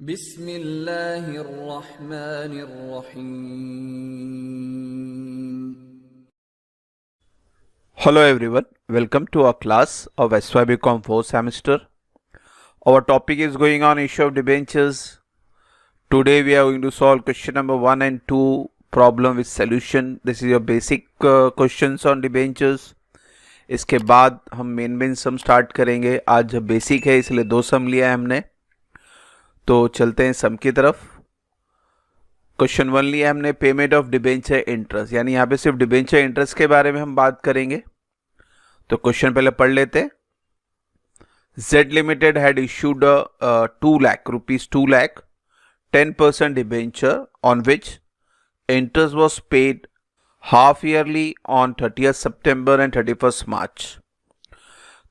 बिस्मिल्लाहिर्रहमानिर्रहीम। Hello everyone, welcome to our class of SYBCom 4th semester. Our topic is going on issue of debentures. Today we are going to solve question number 1 and 2 problem with solution. This is your basic questions on debentures. इसके बाद हम main सम start करेंगे. आज basic है इसलिए 2 सम लिया है हमने, तो चलते हैं सम की तरफ. क्वेश्चन 1 लिया हमने, पेमेंट ऑफ डिबेंचर इंटरेस्ट, यानी यहाँ पे सिर्फ डिबेंचर इंटरेस्ट के बारे में हम बात करेंगे. तो क्वेश्चन पहले पढ़ लेते हैं. Z Limited had issued a 2 lakh rupees 2 lakh 10% debenture on which interest was paid half yearly on 30th September and 31st March.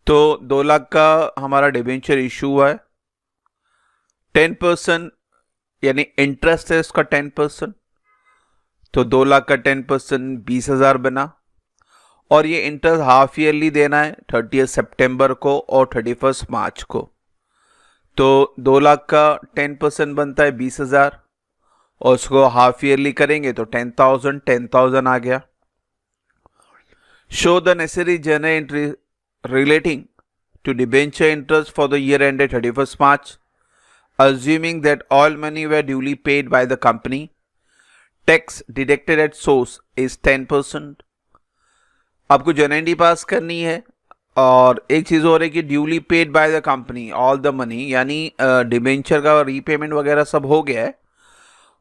तो 2 लाख का हमारा डिबेंचर इशू हुआ है. 10% यानी इंटरेस्ट है उसका 10%, तो 2 लाख का 10% 20,000 बना. और ये इंटरेस्ट हाफ ईयरली देना है 30 सितंबर को और 31 मार्च को. तो 2 लाख का 10% बनता है 20,000 और उसको हाफ ईयरली करेंगे तो 10,000 आ गया. Show the necessary journal entry relating to debenture interest for the year ended 31 March, assuming that all money were duly paid by the company. Tax deducted at source is 10%. आपको journal पास करनी है. और एक चीज़ और है कि duly paid by the company all the money, यानी debenture का रीपेमेंट वगैरह सब हो गया है.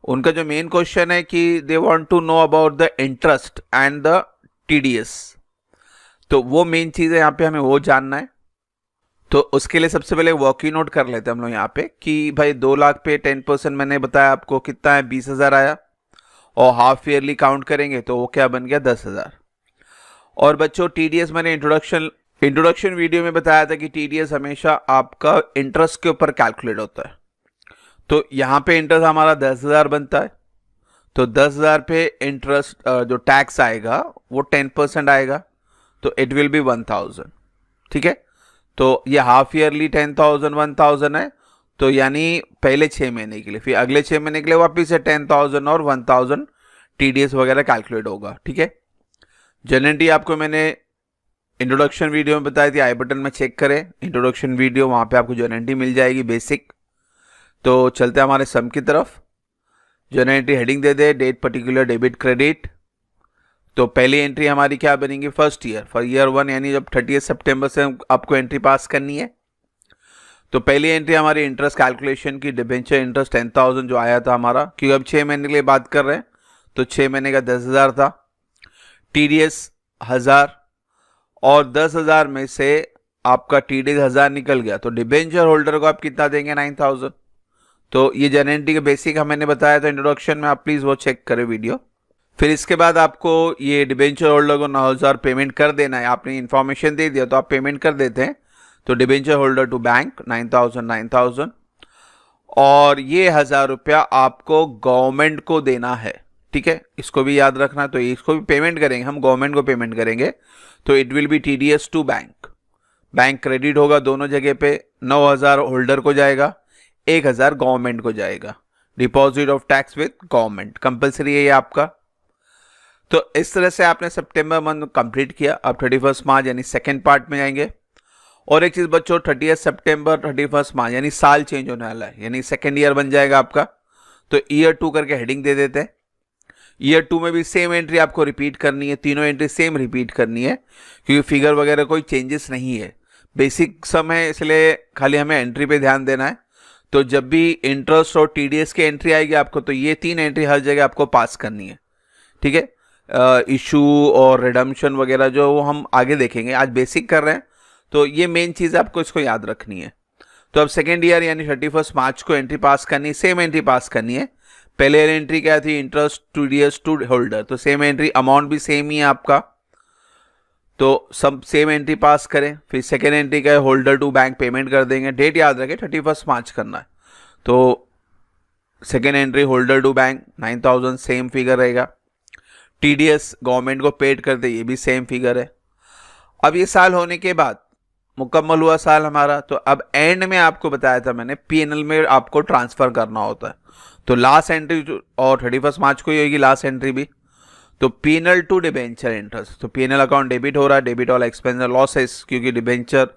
उनका जो मेन क्वेश्चन है कि they want to know about the interest and the TDS. तो वो मेन चीज़ है यहाँ पे, हमें वो जानना है. तो उसके लिए सबसे पहले वर्किंग नोट कर लेते हैं हम लोग यहाँ पे कि भाई 2 लाख पे 10% मैंने बताया आपको कितना है, 20,000 आया. और हाफ ईयरली काउंट करेंगे तो वो क्या बन गया, 10,000. और बच्चों टीडीएस मैंने इंट्रोडक्शन वीडियो में बताया था कि टीडीएस हमेशा आपका इंटरेस्ट के ऊपर कैलकुलेट होता है. तो यहाँ पे इंटरेस्ट हमारा 10,000 बनता है. तो 10,000 पे इंटरेस्ट जो टैक्स आएगा वो 10% आएगा, तो इट विल बी 1,000. ठीक है. तो ये हाफ ईयरली 10,000 1,000 है, तो यानी पहले 6 महीने के लिए, फिर अगले 6 महीने के लिए वापिस से 10,000 और 1,000 टीडीएस वगैरह कैलकुलेट होगा. ठीक है. जनरली आपको मैंने इंट्रोडक्शन वीडियो में बताई थी, आई बटन में चेक करें इंट्रोडक्शन वीडियो, वहाँ पे आपको जनरली मिल जाएगी बेसिक. तो चलते हैं हमारे सम की तरफ. जनरली हेडिंग दे दे, डेट पर्टिकुलर डेबिट क्रेडिट. तो पहली एंट्री हमारी क्या बनेगी, फर्स्ट ईयर फॉर ईयर 1, यानी जब 30 सितंबर से आपको एंट्री पास करनी है. तो पहली एंट्री हमारी इंटरेस्ट कैलकुलेशन की, डिबेंचर इंटरेस्ट 10,000 जो आया था हमारा, क्योंकि अब 6 महीने के लिए बात कर रहे हैं तो 6 महीने का 10,000 था. टीडीएस 1,000 और 10,000 में से आपका टीडीएस 1,000 निकल गया, तो डिबेंचर होल्डर को आप कितना देंगे, 9,000. तो ये जनरली के बेसिक मैंने बताया था इंट्रोडक्शन में, आप प्लीज़ वो चेक करें वीडियो. फिर इसके बाद आपको ये डिबेंचर होल्डर को 9,000 पेमेंट कर देना है. आपने इन्फॉर्मेशन दे दिया तो आप पेमेंट कर देते हैं. तो डिबेंचर होल्डर टू बैंक 9,000 और ये 1,000 रुपया आपको गवर्नमेंट को देना है. ठीक है, इसको भी याद रखना. तो इसको भी पेमेंट करेंगे हम, गवर्नमेंट को पेमेंट करेंगे. तो it will be TDS to bank. Bank credit होगा दोनों जगह पे. 9,000 होल्डर को जाएगा, 1,000 गवर्नमेंट को जाएगा. Deposit of tax with government compulsory है ये आपका. तो इस तरह से आपने सितंबर मंथ कंप्लीट किया. अब 31 मार्च यानी सेकेंड पार्ट में जाएंगे. और एक चीज़ बच्चों, 30 सितंबर 31 मार्च यानी साल चेंज होने वाला है, यानी सेकेंड ईयर बन जाएगा आपका. तो ईयर 2 करके हेडिंग दे देते हैं. ईयर 2 में भी सेम एंट्री आपको रिपीट करनी है, तीनों एंट्री सेम रिपीट करनी है, क्योंकि फिगर वगैरह कोई चेंजेस नहीं है. बेसिक सम है इसलिए खाली हमें एंट्री पे ध्यान देना है. तो जब भी इंटरेस्ट और टीडीएस की एंट्री आएगी आपको, तो ये 3 एंट्री हर जगह आपको पास करनी है. ठीक है. इशू और रिडम्पशन वगैरह जो वो हम आगे देखेंगे, आज बेसिक कर रहे हैं. तो ये मेन चीज़ आपको इसको याद रखनी है. तो अब सेकेंड ईयर यानी 31 मार्च को एंट्री पास करनी है, सेम एंट्री पास करनी है. पहले एंट्री क्या थी, इंटरेस्ट टीडीएस टू होल्डर, तो सेम एंट्री, अमाउंट भी सेम ही है आपका. तो सब सेम एंट्री पास करें. फिर सेकेंड एंट्री का है, होल्डर टू बैंक पेमेंट कर देंगे. डेट याद रखें 31 मार्च करना है. तो second entry holder to bank 9,000 same figure रहेगा. टीडीएस गवर्नमेंट को पेड कर दे, ये भी सेम फिगर है. अब ये साल होने के बाद मुकम्मल हुआ साल हमारा, तो अब एंड में आपको बताया था मैंने पीएनएल में आपको ट्रांसफर करना होता है। तो लास्ट एंट्री और 31 मार्च को ही होगी लास्ट एंट्री भी। तो पीएनएल टू डिबेंचर इंटरेस्ट, तो पीएनएल अकाउंट डेबिट हो रहा है, डेबिट ऑल एक्सपेंस लॉसेस, क्योंकि डिबेंचर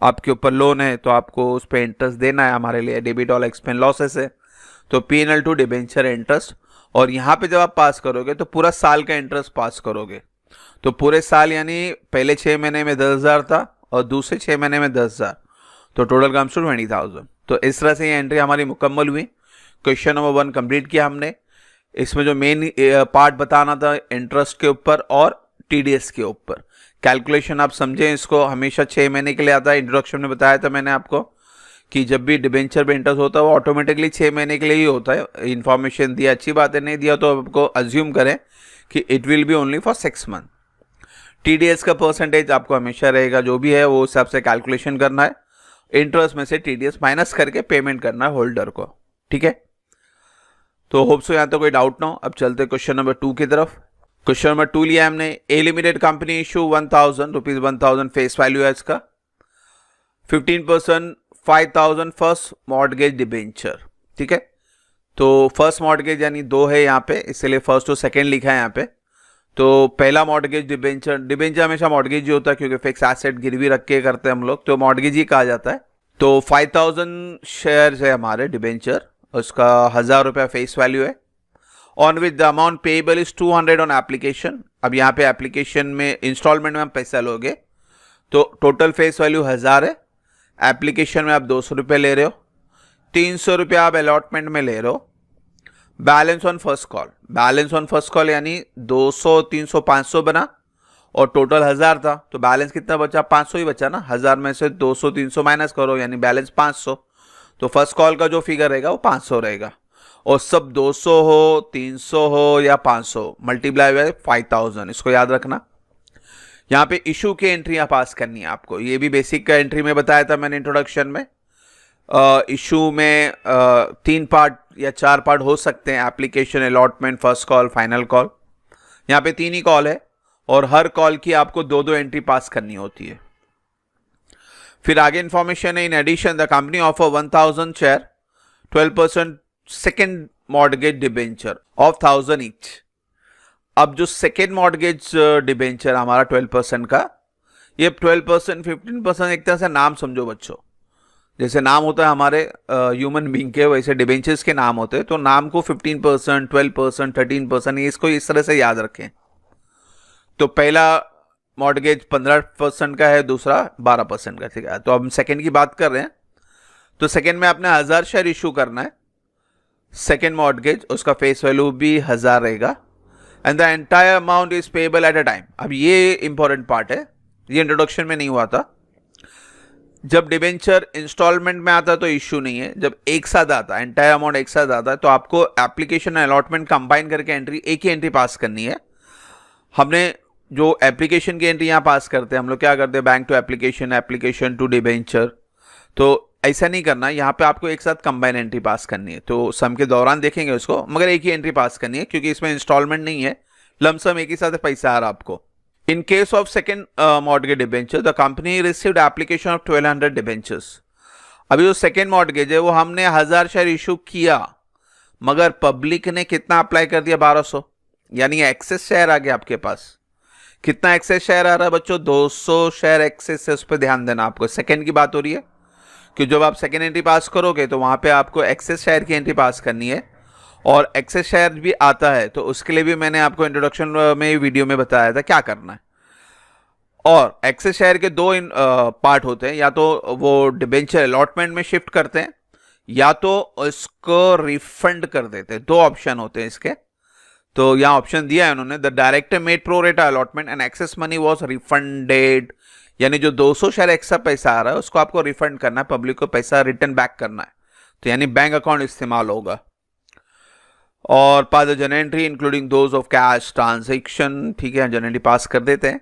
आपके ऊपर लोन है तो आपको उस पर इंटरेस्ट देना है, हमारे लिए डेबिट ऑल एक्सपेंस लॉसेस है। तो पीएनएल टू डिबेंचर इंटरेस्ट, और यहाँ पे जब आप पास करोगे तो पूरा साल का इंटरेस्ट पास करोगे। तो पूरे साल यानी पहले 6 महीने में 10,000 था और दूसरे 6 महीने में 10,000, तो टोटल कम्स टू 20,000। तो इस तरह से ये एंट्री हमारी मुकम्मल हुई। क्वेश्चन नंबर 1 कंप्लीट किया हमने। इसमें जो मेन पार्ट बताना था इंटरेस्ट के ऊपर और टीडीएस के ऊपर। कैलकुलेशन आप समझें, इसको हमेशा 6 महीने के लिए आता है। इंट्रोडक्शन में बताया था मैंने आपको कि जब भी डिबेंचर पे इंटरेस्ट होता है वो ऑटोमेटिकली 6 महीने के लिए ही होता है। इन्फॉर्मेशन दिया, अच्छी बात है, नहीं दिया तो आपको अज्यूम करें कि it will B only for 6 month. TDS का परसेंटेज आपको हमेशा रहेगा, जो भी है वो हिसाब से कैलकुलेशन करना है। इंटरेस्ट में से टीडीएस माइनस करके पेमेंट करना है होल्डर को, ठीक है। तो होप सो यहाँ तो कोई डाउट ना हो। अब चलते क्वेश्चन नंबर 2 की तरफ। क्वेश्चन नंबर 2 लिया हमने, a limited company issue 1,000 rupees 1,000 face value है इसका, 15% 5,000 फर्स्ट मॉर्टगेज डिबेंचर, ठीक है। तो फर्स्ट मॉर्टगेज यानी 2 है यहाँ पे, इसलिए फर्स्ट और सेकेंड लिखा है यहाँ पे। तो पहला मॉर्टगेज डिबेंचर, डिबेंचर हमेशा मॉर्टगेज ही होता है क्योंकि फिक्स एसेट गिरवी रख के करते हैं हम लोग, तो मॉर्टगेज ही कहा जाता है। तो 5,000 शेयर्स है हमारे डिबेंचर, उसका 1,000 रुपया फेस वैल्यू है। On with the amount payable is 200 on application. अब यहाँ पे एप्लीकेशन में इंस्टॉलमेंट में हम पैसा लोगे तो टोटल फेस वैल्यू 1,000 है। एप्लीकेशन में आप 200 रुपये ले रहे हो, 300 रुपया आप अलॉटमेंट में ले रहे हो। Balance on first call, balance on first call यानी 200 300 500 बना और टोटल 1,000 था, तो बैलेंस कितना बचा? 500 ही बचा ना। 1,000 में से 200 300 माइनस करो यानी बैलेंस 500। तो फर्स्ट कॉल का जो फिगर रहेगा वो 500 रहेगा, और सब 200 हो 300 हो या 500 मल्टीप्लाई बाय 5,000, इसको याद रखना। यहाँ पे इशू की एंट्रियां पास करनी है आपको, ये भी बेसिक का एंट्री में बताया था मैंने इंट्रोडक्शन में। इशू में 3 पार्ट या 4 पार्ट हो सकते हैं, application, allotment, first call, final call. यहाँ पे 3 ही कॉल है और हर कॉल की आपको 2-2 एंट्री पास करनी होती है। फिर आगे इंफॉर्मेशन है, in addition the company offer 1,000 share 12% second mortgage debenture of 1,000 each. अब जो सेकेंड मॉर्टगेज डिबेंचर हमारा 12% का, ये 12% 15% एक तरह से नाम समझो बच्चों, जैसे नाम होता है हमारे ह्यूमन बीइंग के, वैसे डिबेंचर्स के नाम होते हैं। तो नाम को 15%, 12%, 13%, इसको इस तरह से याद रखें। तो पहला मॉर्टगेज 15% का है, दूसरा 12% का, ठीक है। तो अब हम सेकेंड की बात कर रहे हैं। तो सेकेंड में आपने 1,000 शेयर इशू करना है, सेकेंड मॉर्टगेज, उसका फेस वैल्यू भी 1,000 रहेगा, and the entire amount is payable at a time. अब ये इंपॉर्टेंट पार्ट है, ये इंट्रोडक्शन में नहीं हुआ था। जब डिबेंचर इंस्टॉलमेंट में आता है तो इश्यू नहीं है, जब एक साथ आता है, एंटायर अमाउंट एक साथ आता है, तो आपको एप्लीकेशन अलॉटमेंट कंबाइन करके एंट्री, एक ही एंट्री पास करनी है। हमने जो एप्लीकेशन की एंट्री यहाँ पास करते हैं, हम लोग क्या करते हैं, bank to application, application to debenture, तो ऐसा नहीं करना। यहाँ पे आपको एक साथ कंबाइन एंट्री पास करनी है। तो सम के दौरान देखेंगे उसको, मगर एक ही एंट्री पास करनी है क्योंकि इसमें इंस्टॉलमेंट नहीं है, लमसम एक ही साथ पैसा आ रहा आपको। In case of second mortgage debenture, the company received application of 1,200 debentures. अभी जो सेकेंड मॉर्टगेज है वो हमने 1,000 शेयर इशू किया, मगर पब्लिक ने कितना अप्लाई कर दिया? 1,200, यानी एक्सेस शेयर आ गया आपके पास। कितना एक्सेस शेयर आ रहा है बच्चों? 200 शेयर एक्सेस है, उस पर ध्यान देना आपको। सेकेंड की बात हो रही है कि जब आप सेकेंड एंट्री पास करोगे तो वहां पे आपको एक्सेस शेयर की एंट्री पास करनी है, और एक्सेस शेयर भी आता है, तो उसके लिए भी मैंने आपको इंट्रोडक्शन में वीडियो में बताया था क्या करना है। और एक्सेस शेयर के 2 पार्ट होते हैं, या तो वो डिबेंचर अलॉटमेंट में शिफ्ट करते हैं या तो उसको रिफंड कर देते हैं। 2 ऑप्शन होते हैं इसके। तो यहाँ ऑप्शन दिया है उन्होंने, द डायरेक्टर मेड प्रो रेटा allotment and excess money was refunded, यानी जो 200 शेयर एक्स्ट्रा पैसा आ रहा है उसको आपको रिफंड करना है, पब्लिक को पैसा रिटर्न बैक करना है, तो यानी बैंक अकाउंट इस्तेमाल होगा। और pass the journal entry including those of cash transaction, ठीक है, जर्नल एंट्री पास कर देते हैं।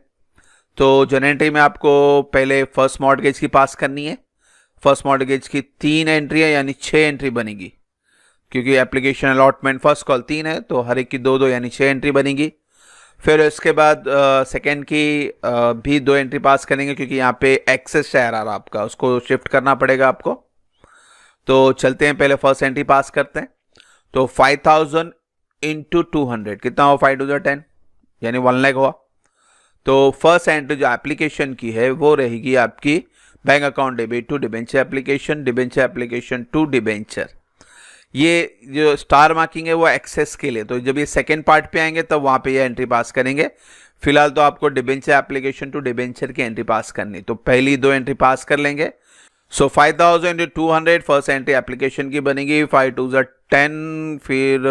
तो जर्नल एंट्री में आपको पहले फर्स्ट मॉर्टगेज की पास करनी है। फर्स्ट मॉर्टगेज की 3 एंट्री है, यानी 6 एंट्री बनेगी, क्योंकि एप्लीकेशन अलॉटमेंट फर्स्ट कॉल 3 है, तो हर एक की 2-2 यानी 6 एंट्री बनेगी। फिर इसके बाद सेकेंड की भी 2 एंट्री पास करेंगे, क्योंकि यहाँ पे एक्सेस शेयर आ रहा आपका, उसको शिफ्ट करना पड़ेगा आपको। तो चलते हैं, पहले फर्स्ट एंट्री पास करते हैं। तो 5000 इंटू 200 कितना हुआ, 5 टू 10 यानी 1 लाख हुआ। तो फर्स्ट एंट्री जो एप्लीकेशन की है वो रहेगी आपकी bank account debit to debenture application to debenture. ये जो स्टार मार्किंग है वो एक्सेस के लिए, तो जब ये सेकेंड पार्ट पे आएंगे तब वहां पे ये एंट्री पास करेंगे। फिलहाल तो आपको डिबेंचर एप्लीकेशन टू डिबेंचर की एंट्री पास करनी, तो पहली 2 एंट्री पास कर लेंगे। सो 5000 × 200 फर्स्ट एंट्री एप्लीकेशन की बनेगी, 5 टू 10, फिर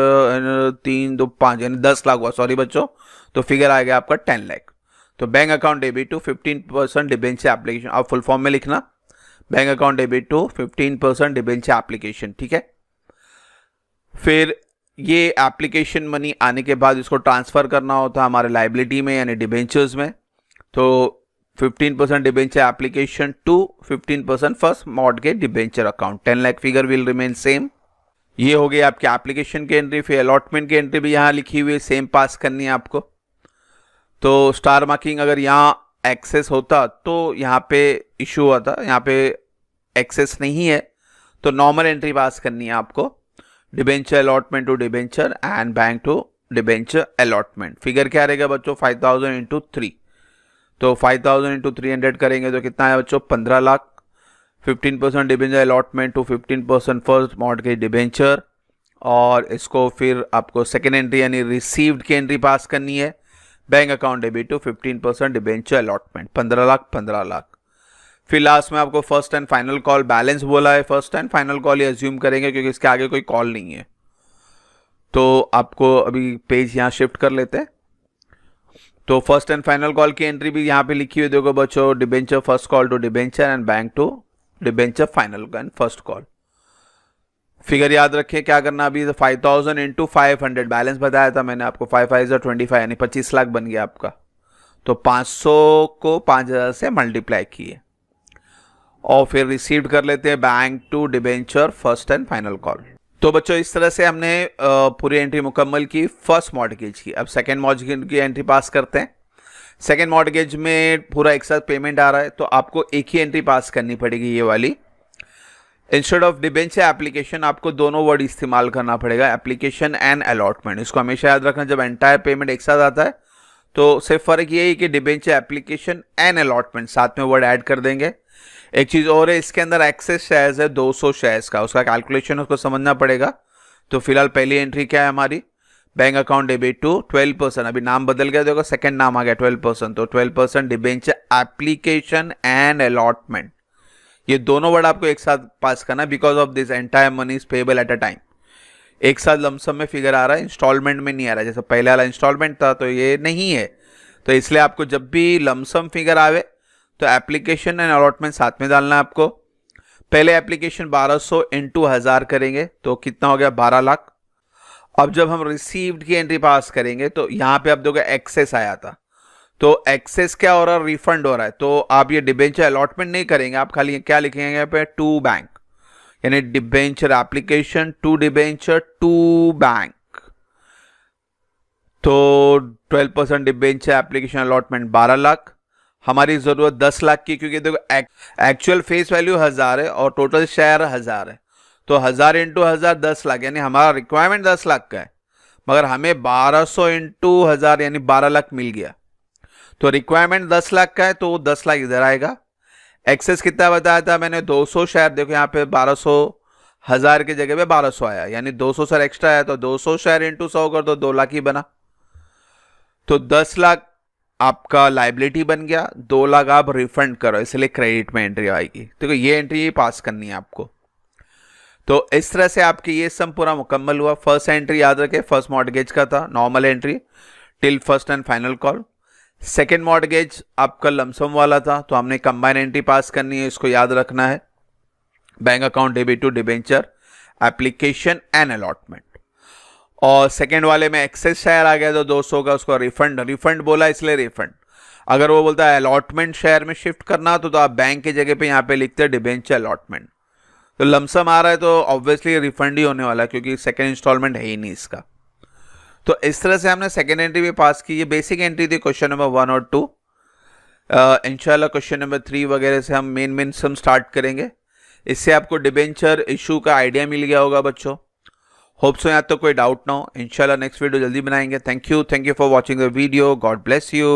3 2 5 यानी 10 लाख हुआ, सॉरी बच्चों। तो फिगर आ गया आपका 10 लाख। तो bank account debit to 15% debenture application, आप फुल फॉर्म में लिखना, bank account debit to 15% debenture application, ठीक है। फिर ये एप्लीकेशन मनी आने के बाद इसको ट्रांसफर करना होता है हमारे लाइबिलिटी में यानी डिबेंचर्स में। तो 15% debenture application to 15% first mortgage debenture account, 10 lakh figure will remain same. ये हो गई आपकी एप्लीकेशन की एंट्री। फिर अलॉटमेंट की एंट्री भी यहाँ लिखी हुई है, सेम पास करनी है आपको। तो स्टार मार्किंग अगर यहाँ एक्सेस होता तो यहाँ पे इशू हुआ था, यहाँ पे एक्सेस नहीं है तो नॉर्मल एंट्री पास करनी है आपको, debenture allotment to debenture and bank to debenture allotment. Figure क्या रहेगा बच्चों, 5000 इंटू 3। तो 5000 इंटू 300 करेंगे तो कितना है बच्चों, 15 lakh. 15% debenture allotment to 15% first mortgage debenture, और इसको फिर आपको सेकेंड एंट्री यानी रिसीव्ड की एंट्री पास करनी है, bank account debit to 15% debenture allotment, 15 lakh 15 lakh. फिर लास्ट में आपको first and final call balance बोला है, फर्स्ट एंड फाइनल कॉल ये अज्यूम करेंगे क्योंकि इसके आगे कोई कॉल नहीं है। तो आपको अभी पेज यहाँ शिफ्ट कर लेते हैं। तो फर्स्ट एंड फाइनल कॉल की एंट्री भी यहाँ पे लिखी हुई देखो बच्चों, debenture first call to debenture and bank to debenture final and first call. Figure याद रखिए क्या करना, अभी 5000 इंटू 500 बैलेंस बताया था मैंने आपको, 5 5 25 यानी 25 लाख बन गया आपका। तो 500 को 5000 से मल्टीप्लाई किए और फिर रिसीव कर लेते हैं bank to debenture first and final call. तो बच्चों इस तरह से हमने पूरी एंट्री मुकम्मल की फर्स्ट मॉर्टगेज की। अब सेकंड मॉर्टगेज की एंट्री पास करते हैं। सेकंड मॉर्टगेज में पूरा एक साथ पेमेंट आ रहा है तो आपको एक ही एंट्री पास करनी पड़ेगी, ये वाली। इंस्टेड ऑफ डिबेंचर एप्लीकेशन आपको दोनों वर्ड इस्तेमाल करना पड़ेगा, एप्लीकेशन एंड अलॉटमेंट। इसको हमेशा याद रखना, जब एंटायर पेमेंट एक साथ आता है तो सिर्फ फर्क ये है कि डिबेंचर एप्लीकेशन एंड अलॉटमेंट साथ में वर्ड ऐड कर देंगे। एक चीज और है, इसके अंदर एक्सेस शेयर्स है 200 शेयर्स का, उसका कैलकुलेशन उसको समझना पड़ेगा। तो फिलहाल पहली एंट्री क्या है हमारी, बैंक अकाउंट डेबिट टू 12%, अभी नाम बदल गया देखो, सेकंड नाम आ गया 12%, तो 12% डिबेंचर एप्लीकेशन एंड अलॉटमेंट। ये दोनों वर्ड आपको एक साथ पास करना, because of this entire money is payable at a time. एक साथ लमसम में फिगर आ रहा है, इंस्टॉलमेंट में नहीं आ रहा है। जैसे पहले वाला इंस्टॉलमेंट था तो ये नहीं है, तो इसलिए आपको जब भी लमसम फिगर आवे तो एप्लीकेशन एंड अलॉटमेंट साथ में डालना है आपको। पहले एप्लीकेशन 1200 इंटू 1000 करेंगे तो कितना हो गया, 12 लाख। अब जब हम रिसीव्ड की एंट्री पास करेंगे तो यहां पे आप देखोगे एक्सेस आया था, तो एक्सेस क्या हो रहा है, रिफंड हो रहा है। तो आप ये डिबेंचर अलॉटमेंट नहीं करेंगे, आप खाली क्या लिखेंगे यहाँ पे, टू बैंक, यानी debenture application to debenture to bank. तो 12% डिबेंचर एप्लीकेशन अलॉटमेंट 12 लाख। हमारी जरूरत 10 लाख की, क्योंकि देखो एक्चुअल फेस वैल्यू 1000 है और टोटल शेयर 1000 है, तो 1000 इंटू 1000 10 लाख, यानी हमारा रिक्वायरमेंट 10 लाख का है, मगर हमें 1200 इंटू 1000 यानी 12 लाख मिल गया। तो रिक्वायरमेंट 10 लाख का है तो 10 लाख इधर आएगा। एक्सेस कितना बताया था मैंने, 200 शेयर, देखो यहाँ पे 1200 1000 की जगह पे 1200 आया, यानी 200 शेयर एक्स्ट्रा आया, तो 200 शेयर इंटू 100 कर दो, 2 लाख ही बना। तो 10 लाख आपका लाइबिलिटी बन गया, 2 लाख आप रिफंड करो, इसलिए क्रेडिट में एंट्री आएगी। तो ये एंट्री पास करनी है आपको। तो इस तरह से आपकी ये सम पूरा मुकम्मल हुआ। फर्स्ट एंट्री याद रखें फर्स्ट मॉर्टगेज का था, normal entry till first and final call. Second mortgage आपका लमसम वाला था, तो हमने कंबाइन एंट्री पास करनी है, इसको याद रखना है, bank account debit to debenture application and allotment. और सेकेंड वाले में एक्सेस शेयर आ गया तो 200 का, उसको रिफंड बोला इसलिए रिफंड। अगर वो बोलता है अलॉटमेंट शेयर में शिफ्ट करना तो आप बैंक की जगह पे यहाँ पे लिखते हैं डिबेंचर अलॉटमेंट। तो लमसम आ रहा है तो ऑब्वियसली रिफंड ही होने वाला है, क्योंकि सेकेंड इंस्टॉलमेंट है ही नहीं इसका। तो इस तरह से हमने सेकेंड एंट्री भी पास की। ये बेसिक एंट्री थी क्वेश्चन नंबर 1 और 2। इंशाल्लाह क्वेश्चन नंबर 3 वगैरह से हम मेन सम स्टार्ट करेंगे। इससे आपको डिबेंचर इशू का आइडिया मिल गया होगा बच्चों। होप सो यहाँ तो कोई डाउट ना हो। इंशाल्लाह नेक्स्ट वीडियो जल्दी बनाएंगे। Thank you for watching the video. God bless you.